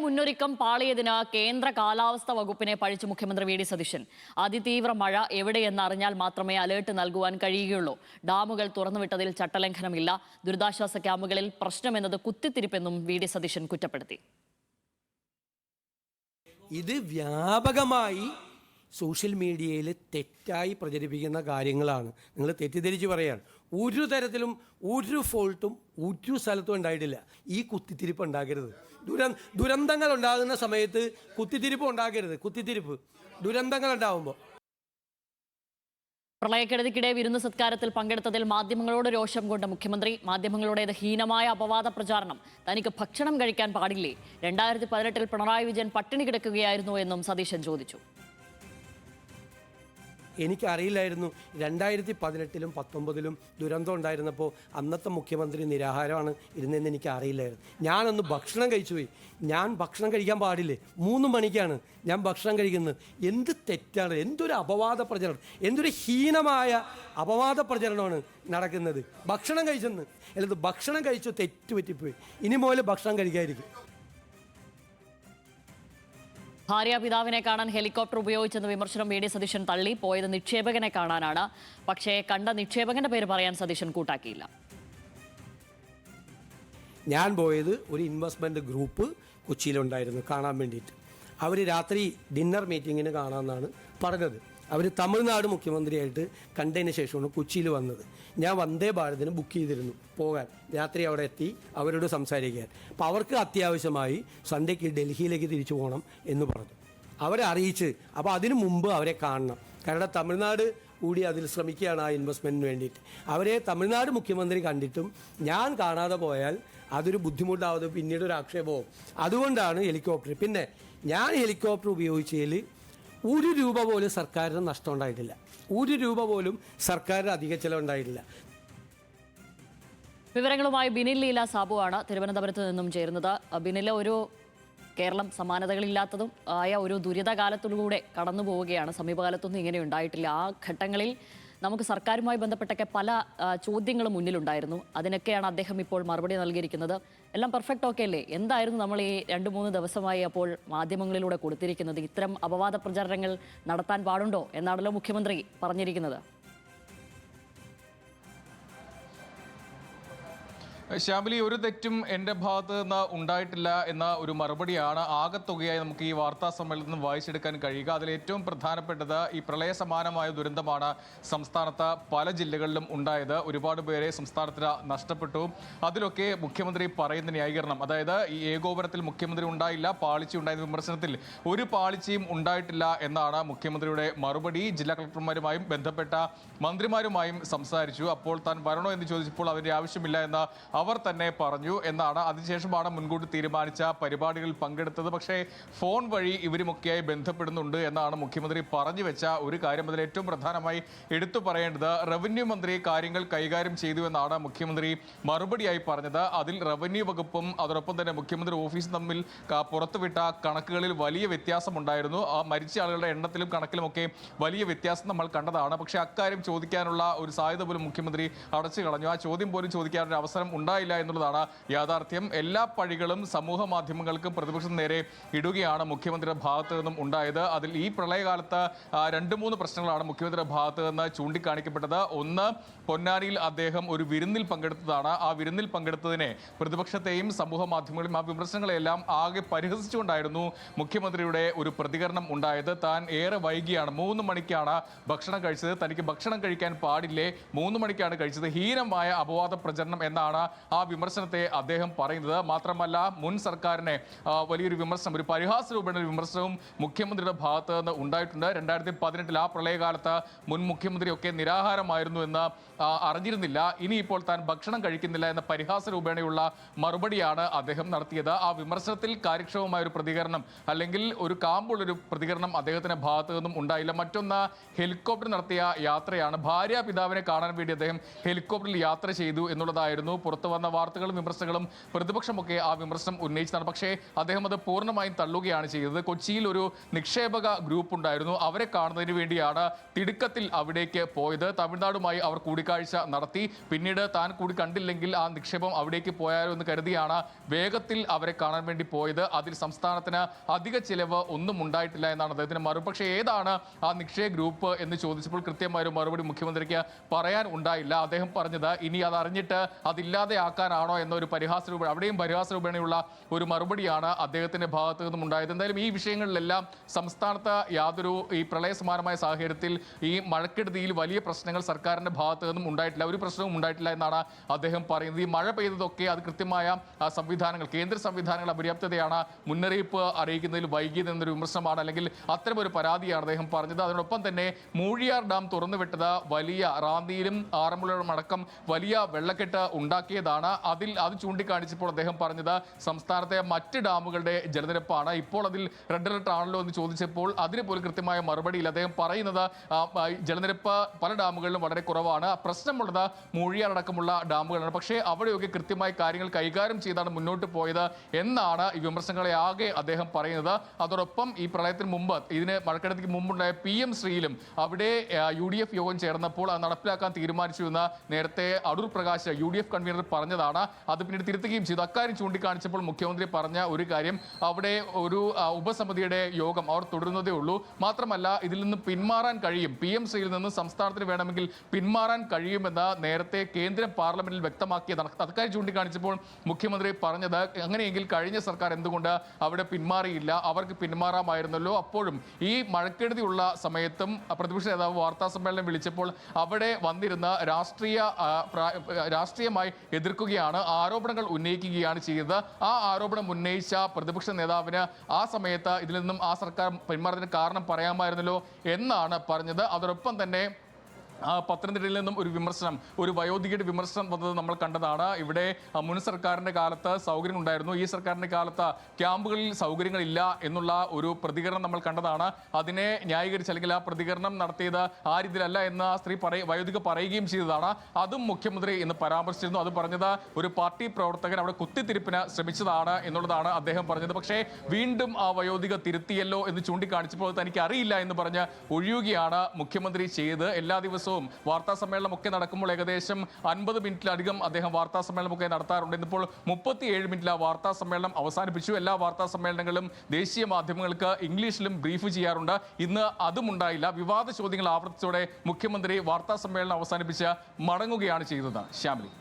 മുന്നൊരുക്കം പാളിയതിന് കേന്ദ്ര കാലാവസ്ഥാ വകുപ്പിനെ പഴിച്ച് മുഖ്യമന്ത്രി വി ഡി സതീശൻ. അതിതീവ്ര മഴ എവിടെയെന്ന് അറിഞ്ഞാൽ മാത്രമേ അലേർട്ട് നൽകുവാൻ കഴിയുകയുള്ളൂ. ഡാമുകൾ തുറന്നുവിട്ടതിൽ ചട്ടലംഘനമില്ല. ദുരിതാശ്വാസ ക്യാമ്പുകളിൽ പ്രശ്നമെന്നത് കുത്തിത്തിരിപ്പെന്നും വി ഡി സതീശൻ കുറ്റപ്പെടുത്തി. ഇത് വ്യാപകമായി സോഷ്യൽ മീഡിയയിൽ തെറ്റായി പ്രചരിപ്പിക്കുന്ന കാര്യങ്ങളാണ്. നിങ്ങൾ തെറ്റിദ്ധരിച്ച് പറയാണ്. ഒരു തരത്തിലും ഒരു ഫോൾട്ടും ഒരു സ്ഥലത്തും ഉണ്ടായിട്ടില്ല. ഈ കുത്തിത്തിരിപ്പ് ഉണ്ടാക്കരുത്. ദുരന്തങ്ങൾ ഉണ്ടാകുന്ന സമയത്ത് കുത്തിത്തിരിപ്പ് ഉണ്ടാക്കരുത്. കുത്തിത്തിരിപ്പ് ദുരന്തങ്ങൾ ഉണ്ടാകുമ്പോൾ. പ്രളയക്കെടുതിക്കിടെ വിരുന്ന് സത്കാരത്തിൽ പങ്കെടുത്തതിൽ മാധ്യമങ്ങളോട് രോഷം കൊണ്ട് മുഖ്യമന്ത്രി. മാധ്യമങ്ങളുടേത് ഹീനമായ അപവാദ പ്രചാരണം. തനിക്ക് ഭക്ഷണം കഴിക്കാൻ പാടില്ലേ? 2018 പിണറായി വിജയൻ പട്ടിണി കിടക്കുകയായിരുന്നു എന്നും സതീശൻ ചോദിച്ചു. എനിക്കറിയില്ലായിരുന്നു 2018-ലും 2019-ലും ദുരന്തം ഉണ്ടായിരുന്നപ്പോൾ അന്നത്തെ മുഖ്യമന്ത്രി നിരാഹാരമാണ് ഇരുന്നതെന്ന് എനിക്ക് അറിയില്ലായിരുന്നു. ഞാനൊന്ന് ഭക്ഷണം കഴിച്ചു പോയി. ഞാൻ ഭക്ഷണം കഴിക്കാൻ പാടില്ലേ? 3 മണിക്കാണ് ഞാൻ ഭക്ഷണം കഴിക്കുന്നത്. എന്ത് തെറ്റാണ്! എന്തൊരു അപവാദ പ്രചരണം! എന്തൊരു ഹീനമായ അപവാദ പ്രചരണമാണ് നടക്കുന്നത്. ഭക്ഷണം കഴിച്ചെന്ന് അല്ലത് ഭക്ഷണം കഴിച്ചു തെറ്റുപറ്റിപ്പോയി. ഇനി മുതൽ ഭക്ഷണം കഴിക്കാതിരിക്കും. ഭാര്യ പിതാവിനെ കാണാൻ ഹെലികോപ്റ്റർ ഉപയോഗിച്ചെന്ന വിമർശനം വി ഡി സതീശൻ തള്ളി. പോയത് നിക്ഷേപകനെ കാണാനാണ്. പക്ഷേ കണ്ട നിക്ഷേപകന്റെ പേര് പറയാൻ സതീശൻ കൂട്ടാക്കിയില്ല. ഞാൻ പോയത് ഒരു ഇൻവെസ്റ്റ്മെൻറ്റ് ഗ്രൂപ്പ് കൊച്ചിയിലുണ്ടായിരുന്നു കാണാൻ വേണ്ടിയിട്ട്. അവർ രാത്രി ഡിന്നർ മീറ്റിങ്ങിന് കാണാമെന്നാണ് പറഞ്ഞത്. അവർ തമിഴ്നാട് മുഖ്യമന്ത്രിയായിട്ട് കണ്ടതിന് ശേഷമാണ് കൊച്ചിയിൽ വന്നത്. ഞാൻ വന്ദേ ഭാരതിന് ബുക്ക് ചെയ്തിരുന്നു പോകാൻ. രാത്രി അവിടെ എത്തി അവരോട് സംസാരിക്കാൻ. അപ്പോൾ അവർക്ക് അത്യാവശ്യമായി സൺഡേക്ക് ഡൽഹിയിലേക്ക് തിരിച്ചു പോകണം എന്ന് പറഞ്ഞു. അവരെ അറിയിച്ച് അപ്പോൾ അതിനു മുമ്പ് അവരെ കാണണം. കാരണം തമിഴ്നാട് കൂടി അതിൽ ശ്രമിക്കുകയാണ് ആ ഇൻവെസ്റ്റ്മെൻറ്റിന് വേണ്ടിയിട്ട്. അവരെ തമിഴ്നാട് മുഖ്യമന്ത്രി കണ്ടിട്ടും ഞാൻ കാണാതെ പോയാൽ അതൊരു ബുദ്ധിമുട്ടാവുന്നത്, പിന്നീട് ഒരു ആക്ഷേപവും. അതുകൊണ്ടാണ് ഹെലികോപ്റ്റർ. പിന്നെ ഞാൻ ഹെലികോപ്റ്റർ ഉപയോഗിച്ചതിൽ 1 രൂപ പോലും സർക്കാരിന് നഷ്ടം ഉണ്ടായിട്ടില്ല. 1 രൂപ പോലും സർക്കാരിന് അധിക ചിലവുണ്ടായിട്ടില്ല. വിവരങ്ങളുമായി ബിനിൽ ലീല സാബുവാണ് തിരുവനന്തപുരത്ത് നിന്നും ചേരുന്നത്. ബിനിൽ, ഒരു കേരളം സമാനതകളില്ലാത്തതും ആയ ഒരു ദുരിതകാലത്തിലൂടെ കടന്നു പോവുകയാണ്. സമീപകാലത്തൊന്നും ഇങ്ങനെ ഉണ്ടായിട്ടില്ല. ആ ഘട്ടങ്ങളിൽ നമുക്ക് സർക്കാരുമായി ബന്ധപ്പെട്ടൊക്കെ പല ചോദ്യങ്ങളും മുന്നിലുണ്ടായിരുന്നു. അതിനൊക്കെയാണ് അദ്ദേഹം ഇപ്പോൾ മറുപടി നൽകിയിരിക്കുന്നത്. എല്ലാം പെർഫെക്റ്റ് ഓക്കെ അല്ലേ? എന്തായിരുന്നു നമ്മൾ ഈ 2-3 ദിവസമായി അപ്പോൾ മാധ്യമങ്ങളിലൂടെ കൊടുത്തിരിക്കുന്നത്? ഇത്തരം അപവാദ പ്രചാരണങ്ങൾ നടത്താൻ പാടുണ്ടോ എന്നാണല്ലോ മുഖ്യമന്ത്രി പറഞ്ഞിരിക്കുന്നത്. ശ്യാമിലി, ഒരു തെറ്റും എൻ്റെ ഭാഗത്ത് നിന്ന് ഉണ്ടായിട്ടില്ല എന്ന ഒരു മറുപടിയാണ് ആകത്തുകയായി നമുക്ക് ഈ വാർത്താ സമ്മേളനത്തിൽ നിന്ന് വായിച്ചെടുക്കാൻ കഴിയുക. അതിൽ ഏറ്റവും പ്രധാനപ്പെട്ടത് ഈ പ്രളയ സമാനമായ ദുരന്തമാണ് സംസ്ഥാനത്ത് പല ജില്ലകളിലും ഉണ്ടായത്. ഒരുപാട് പേരെ സംസ്ഥാനത്തിന് നഷ്ടപ്പെട്ടു. അതിലൊക്കെ മുഖ്യമന്ത്രി പറയുന്ന ന്യായീകരണം, അതായത് ഈ ഏകോപനത്തിൽ മുഖ്യമന്ത്രി ഉണ്ടായില്ല, പാളിച്ച ഉണ്ടായിരുന്ന വിമർശനത്തിൽ ഒരു പാളിച്ചയും ഉണ്ടായിട്ടില്ല എന്നാണ് മുഖ്യമന്ത്രിയുടെ മറുപടി. ജില്ലാ കളക്ടർമാരുമായും ബന്ധപ്പെട്ട മന്ത്രിമാരുമായും സംസാരിച്ചു. അപ്പോൾ താൻ വരണോ എന്ന് ചോദിച്ചപ്പോൾ അവരുടെ ആവശ്യമില്ല എന്ന് അവർ തന്നെ പറഞ്ഞു എന്നാണ്. അതിനുശേഷമാണ് മുൻകൂട്ടി തീരുമാനിച്ച പരിപാടികളിൽ പങ്കെടുത്തത്. പക്ഷേ ഫോൺ വഴി ഇവരുമൊക്കെയായി ബന്ധപ്പെടുന്നുണ്ട് എന്നാണ് മുഖ്യമന്ത്രി പറഞ്ഞു വെച്ച ഒരു കാര്യം. അതിൽ ഏറ്റവും പ്രധാനമായി എടുത്തു പറയേണ്ടത് റവന്യൂ മന്ത്രി കാര്യങ്ങൾ കൈകാര്യം ചെയ്തു എന്നാണ് മുഖ്യമന്ത്രി മറുപടിയായി പറഞ്ഞത്. അതിൽ റവന്യൂ വകുപ്പും അതോടൊപ്പം തന്നെ മുഖ്യമന്ത്രി ഓഫീസും തമ്മിൽ പുറത്തുവിട്ട കണക്കുകളിൽ വലിയ വ്യത്യാസമുണ്ടായിരുന്നു. ആ മരിച്ച ആളുകളുടെ എണ്ണത്തിലും കണക്കിലുമൊക്കെ വലിയ വ്യത്യാസം നമ്മൾ കണ്ടതാണ്. പക്ഷേ അക്കാര്യം ചോദിക്കാനുള്ള ഒരു സാധ്യത പോലും മുഖ്യമന്ത്രി അടച്ചു കളഞ്ഞു. ആ ചോദ്യം പോലും ചോദിക്കാനൊരു അവസരം ഉണ്ടായില്ല എന്നുള്ളതാണ് യാഥാർത്ഥ്യം. എല്ലാ പഴികളും സമൂഹ മാധ്യമങ്ങൾക്കും പ്രതിപക്ഷം നേരെ ഇടുകയാണ് മുഖ്യമന്ത്രിയുടെ ഭാഗത്തു നിന്നും ഉണ്ടായത്. അതിൽ ഈ പ്രളയകാലത്ത് 2-3 പ്രശ്നങ്ങളാണ് മുഖ്യമന്ത്രിയുടെ ഭാഗത്തു നിന്ന് ചൂണ്ടിക്കാണിക്കപ്പെട്ടത്. ഒന്ന്, പൊന്നാനിയിൽ അദ്ദേഹം ഒരു വിരുന്നിൽ പങ്കെടുത്തതാണ്. ആ വിരുന്നിൽ പങ്കെടുത്തതിനെ പ്രതിപക്ഷത്തെയും സമൂഹ മാധ്യമങ്ങളെയും ആ വിമർശനങ്ങളെല്ലാം ആകെ പരിഹസിച്ചുകൊണ്ടായിരുന്നു മുഖ്യമന്ത്രിയുടെ ഒരു പ്രതികരണം ഉണ്ടായത്. താൻ ഏറെ വൈകിയാണ്, 3 മണിക്കാണ് ഭക്ഷണം കഴിച്ചത്, തനിക്ക് ഭക്ഷണം കഴിക്കാൻ പാടില്ലേ, 3 മണിക്കാണ് കഴിച്ചത്, ഹീനമായ അപവാദ പ്രചരണം എന്നാണ് ആ വിമർശനത്തെ അദ്ദേഹം പറയുന്നത്. മാത്രമല്ല, മുൻ സർക്കാരിനെ വലിയൊരു വിമർശനം, ഒരു പരിഹാസ രൂപേണ ഒരു വിമർശനവും മുഖ്യമന്ത്രിയുടെ ഭാഗത്ത് നിന്ന് ഉണ്ടായിട്ടുണ്ട്. 2018 ആ പ്രളയകാലത്ത് മുൻ മുഖ്യമന്ത്രിയൊക്കെ നിരാഹാരമായിരുന്നു എന്ന് അറിഞ്ഞിരുന്നില്ല, ഇനിയിപ്പോൾ താൻ ഭക്ഷണം കഴിക്കുന്നില്ല എന്ന പരിഹാസ രൂപേണയുള്ള മറുപടിയാണ് അദ്ദേഹം നടത്തിയത്. ആ വിമർശനത്തിൽ കാര്യക്ഷമമായ ഒരു പ്രതികരണം അല്ലെങ്കിൽ ഒരു കാമ്പുള്ളൊരു പ്രതികരണം അദ്ദേഹത്തിന്റെ ഭാഗത്തു നിന്നും ഉണ്ടായില്ല. മറ്റൊന്ന്, ഹെലികോപ്റ്റർ നടത്തിയ യാത്രയാണ്. ഭാര്യ പിതാവിനെ കാണാൻ വേണ്ടി അദ്ദേഹം ഹെലികോപ്റ്ററിൽ യാത്ര ചെയ്തു എന്നുള്ളതായിരുന്നു പുറത്തു വന്ന വാർത്തകളും വിമർശനങ്ങളും പ്രതിപക്ഷമൊക്കെ ആ വിമർശനം ഉന്നയിച്ചതാണ്. പക്ഷേ അദ്ദേഹം അത് പൂർണ്ണമായും തള്ളുകയാണ് ചെയ്തത്. കൊച്ചിയിൽ ഒരു നിക്ഷേപക ഗ്രൂപ്പ് ഉണ്ടായിരുന്നു. അവരെ കാണുന്നതിന് വേണ്ടിയാണ് തിടുക്കത്തിൽ അവിടേക്ക് പോയത്. തമിഴ്നാടുമായി അവർ കൂടിക്കാഴ്ച നടത്തി. പിന്നീട് താൻ കൂടി കണ്ടില്ലെങ്കിൽ ആ നിക്ഷേപം അവിടേക്ക് പോയാലോ എന്ന് കരുതിയാണ് വേഗത്തിൽ അവരെ കാണാൻ വേണ്ടി പോയത്. അതിൽ സംസ്ഥാനത്തിന് അധിക ചിലവ് ഒന്നും ഉണ്ടായിട്ടില്ല എന്നാണ് അദ്ദേഹത്തിന് മറുപടി. പക്ഷേ ഏതാണ് ആ നിക്ഷേപ ഗ്രൂപ്പ് എന്ന് ചോദിച്ചപ്പോൾ കൃത്യമായ ഒരു മറുപടി മുഖ്യമന്ത്രിക്ക് പറയാൻ ഉണ്ടായില്ല. അദ്ദേഹം പറഞ്ഞത് ഇനി അത് അറിഞ്ഞിട്ട് അതില്ലാതെയാക്കാനാണോ എന്നൊരു പരിഹാസ രൂപ, അവിടെയും പരിഹാസ രൂപേണയുള്ള ഒരു മറുപടിയാണ് അദ്ദേഹത്തിന്റെ ഭാഗത്തു നിന്നും ഉണ്ടായത്. എന്തായാലും ഈ വിഷയങ്ങളിലെല്ലാം സംസ്ഥാനത്ത് യാതൊരു ഈ പ്രളയ സമാനമായ സാഹചര്യത്തിൽ ഈ മഴക്കെടുതിയിൽ വലിയ പ്രശ്നങ്ങൾ സർക്കാരിന്റെ ഭാഗത്തു നിന്നും ഉണ്ടായിട്ടില്ല, ഒരു പ്രശ്നവും ഉണ്ടായിട്ടില്ല എന്നാണ് അദ്ദേഹം പറയുന്നത്. ഈ മഴ പെയ്തതൊക്കെ അത് കൃത്യമായ സംവിധാനങ്ങൾ, കേന്ദ്ര സംവിധാനങ്ങൾ അപര്യാപ്തതയാണ്, മുന്നറിയിപ്പ് അറിയിക്കുന്നതിൽ വൈകിയതെന്നൊരു വിമർശനമാണ്, അല്ലെങ്കിൽ അത്തരമൊരു പരാതിയാണ് അദ്ദേഹം പറഞ്ഞത്. അതിനോടൊപ്പം തന്നെ മൂഴിയാർ ഡാം തുറന്നുവിട്ടത് വലിയ റാന്നിയിലും ആറന്മുളയിലും അടക്കം വലിയ വെള്ളക്കെട്ട് ഉണ്ടാക്കിയതാണ്. അത് ചൂണ്ടിക്കാണിച്ചപ്പോൾ അദ്ദേഹം പറഞ്ഞത് സംസ്ഥാനത്തെ മറ്റ് ഡാമുകളുടെ ജലനിരപ്പാണ്. ഇപ്പോൾ അതിൽ റെഡ് അലർട്ട് ആണല്ലോ എന്ന് ചോദിച്ചപ്പോൾ അതിന് പോലും കൃത്യമായ മറുപടിയില്ല. അദ്ദേഹം പറയുന്നത് ജലനിരപ്പ് പല ഡാമുകളിലും വളരെ കുറവാണ്, പ്രശ്നമുള്ളത് മൂഴിയാർ അടക്കമുള്ള ഡാമുകളാണ്. പക്ഷേ അവിടെയൊക്കെ കൃത്യമായി കാര്യങ്ങൾ കൈകാര്യം ചെയ്താണ് മുന്നോട്ട് പോയത് എന്നാണ് ഈ വിമർശനങ്ങളെ ആകെ അദ്ദേഹം പറയുന്നത്. അതോടൊപ്പം ഈ പ്രളയത്തിന് മുമ്പ്, ഇതിന് മഴക്കെടുതിക്ക് മുമ്പുണ്ടായ PM ശ്രീയിലും അവിടെ UDF യോഗം ചേർന്നപ്പോൾ അത് നടപ്പിലാക്കാൻ തീരുമാനിച്ചു എന്ന് നേരത്തെ അടൂർ പ്രകാശ് UDF കൺവീനർ പറഞ്ഞതാണ്. അത് പിന്നീട് തിരുത്തുകയും ചെയ്തു. അക്കാര്യം ചൂണ്ടിക്കാണിച്ചപ്പോൾ മുഖ്യമന്ത്രി പറഞ്ഞ ഒരു കാര്യം, അവിടെ ഒരു ഉപസമിതിയുടെ യോഗം അവർ തുടരുന്നതേ ഉള്ളൂ, മാത്രമല്ല ഇതിൽ നിന്ന് പിന്മാറാൻ കഴിയും, PM ശ്രീയിൽ നിന്ന് സംസ്ഥാനത്തിന് വേണമെങ്കിൽ പിന്മാറാൻ കഴിയുമെന്ന് നേരത്തെ കേന്ദ്രം പാർലമെന്റിൽ വ്യക്തമാക്കിയതാണ്. അക്കാര്യം ചൂണ്ടിക്കാണിച്ചപ്പോൾ മുഖ്യമന്ത്രി പറഞ്ഞത് അങ്ങനെയെങ്കിൽ കഴിഞ്ഞ സർക്കാർ എന്തുകൊണ്ട് അവിടെ പിന്മാറിയില്ല, അവർക്ക് പിന്മാറാമായിരുന്നല്ലോ. അപ്പോഴും ഈ മഴക്കെടുതിയുള്ള സമയത്തും പ്രതിപക്ഷ നേതാവ് വാർത്താ സമ്മേളനം വിളിച്ചപ്പോൾ അവിടെ വന്നിരുന്ന രാഷ്ട്രീയമായി എതിർക്കുകയാണ്, ആരോപണങ്ങൾ ഉന്നയിക്കുകയാണ് ചെയ്തത്. ആ ആരോപണം ഉന്നയിച്ച പ്രതിപക്ഷ നേതാവിന് ആ സമയത്ത് ഇതിൽ നിന്നും ആ സർക്കാർ പിന്മാറുന്നതിന് കാരണം പറയാമായിരുന്നല്ലോ എന്നാണ് പറഞ്ഞത്. അതോടൊപ്പം തന്നെ പത്തനംതിട്ടയിൽ നിന്നും ഒരു വിമർശനം, ഒരു വയോധികയുടെ വിമർശനം വന്നത് നമ്മൾ കണ്ടതാണ്. ഇവിടെ മുൻ സർക്കാരിൻ്റെ കാലത്ത് സൗകര്യം ഉണ്ടായിരുന്നു, ഈ സർക്കാരിൻ്റെ കാലത്ത് ക്യാമ്പുകളിൽ സൗകര്യങ്ങളില്ല എന്നുള്ള ഒരു പ്രതികരണം നമ്മൾ കണ്ടതാണ്. അതിനെ ന്യായീകരിച്ച്, അല്ലെങ്കിൽ ആ പ്രതികരണം നടത്തിയത് ആ രീതിയിലല്ല എന്ന് ആ സ്ത്രീ വയോധിക പറയുകയും ചെയ്തതാണ്. അതും മുഖ്യമന്ത്രി ഇന്ന് പരാമർശിച്ചിരുന്നു. അത് പറഞ്ഞത് ഒരു പാർട്ടി പ്രവർത്തകൻ അവിടെ കുത്തിത്തിരിപ്പിന് ശ്രമിച്ചതാണ് എന്നുള്ളതാണ് അദ്ദേഹം പറഞ്ഞത്. പക്ഷേ വീണ്ടും ആ വയോധിക തിരുത്തിയല്ലോ എന്ന് ചൂണ്ടിക്കാണിച്ചപ്പോൾ തനിക്ക് അറിയില്ല എന്ന് പറഞ്ഞ് ഒഴിയുകയാണ് മുഖ്യമന്ത്രി ചെയ്തത്. എല്ലാ ദിവസവും വാർത്താ സമ്മേളനമൊക്കെ നടക്കുമ്പോൾ ഏകദേശം 50 മിനിറ്റിലധികം അദ്ദേഹം വാർത്താ സമ്മേളനമൊക്കെ നടത്താറുണ്ട്. ഇന്നിപ്പോൾ 37 മിനിറ്റിൽ ആ വാർത്താ സമ്മേളനം അവസാനിപ്പിച്ചു. എല്ലാ വാർത്താ സമ്മേളനങ്ങളും ദേശീയ മാധ്യമങ്ങൾക്ക് ഇംഗ്ലീഷിലും ബ്രീഫ് ചെയ്യാറുണ്ട്. ഇന്ന് അതും ഉണ്ടായില്ല. വിവാദ ചോദ്യങ്ങൾ ആവർത്തിച്ചോടെ മുഖ്യമന്ത്രി വാർത്താ സമ്മേളനം അവസാനിപ്പിച്ച് മടങ്ങുകയാണ് ചെയ്തത്. ശ്യാമിലി.